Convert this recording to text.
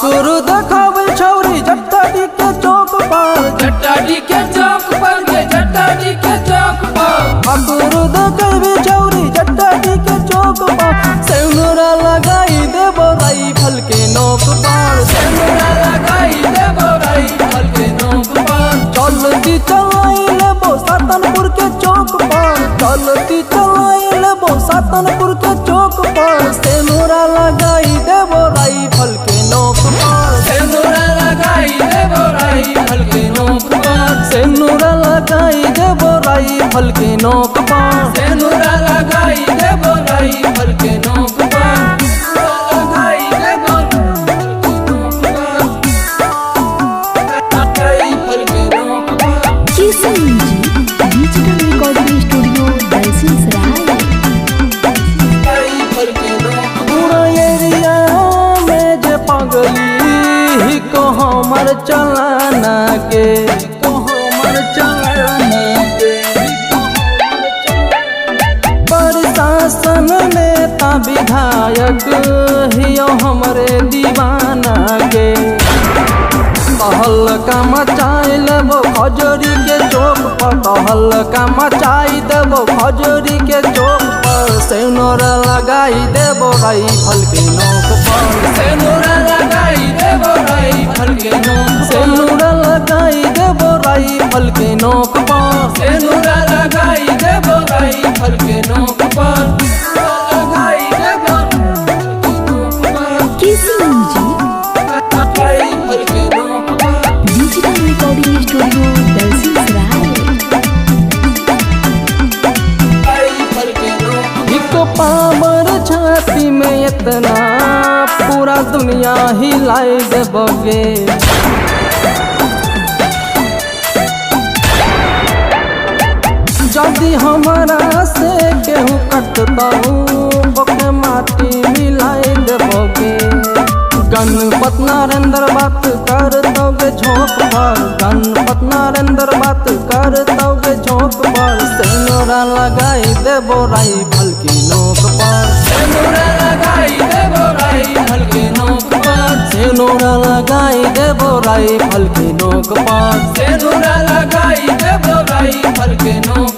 अकुर देखावे छौरी जट्टाडी के चौक पर, जट्टाडी के चौक पर, जट्टाडी के चौक पर। अकुर देखावे छौरी जट्टाडी के चौक पर, सेनुरा लगाई देबो राइफल के नोक पर, सेनुरा लगाई देबो राइफल के नोक पर। चलती चलाई लेबो सातनपुर के चौक पर, चलती चलाई लेबो सातनपुर के चौक पर, सेनुरा लगाई देबो राइफल के नोक पर, सेनुरा लगाई देबो राइफल के नोक पर। सेनुरा लगाई देबो राइफल के नोक पर, सेनुरा लगाई देबो राइफल के नोक पर। लगाई देबो राइफल के नोक पर। Digital recording studio Dalsinghsarai. Rifle के नोक पर। पूरा एरिया में जे पगली को हमर चलाना के, को हमर चलाना के, प्रशासन नेता विधायक हियो हमरे दीवाना के, तहल्का मचाई लेबो खजूरी के चौक पर, तहल्का मचाई देबो खजूरी के चौक पर, सेनुरा लगाई देबो राइफल के नोक पर, सेनुरा लगाई देबो राइफल के नोक पर। सेनुरा लगाई देबो राइफल के नोक पर, सेनुरा लगाई देबो राइफल के नोक पर। लगाई देबो राइफल के नोक पर। Digital recording studio Dalsinghsarai. Rifle के नोक पर। एक पावर छाती में इतना पूरा दुनिया हिलाई देबोगे, जल्दी हमारा से केहू कटता ओके माटी मिलाई देबोगे। गणपत नरेंद्र बात करतोगे झोंक पर, गणपत नरेंद्र बात करतोगे झोंक पर, सेनुरा लगाई देबो राइफल के नोक पर, सेनुरा लगाई देबो राइफल के नोक पर। सेनुरा लगाई देबो राइफल के नोक पर, सेनुरा लगाई देबो राइफल के नोक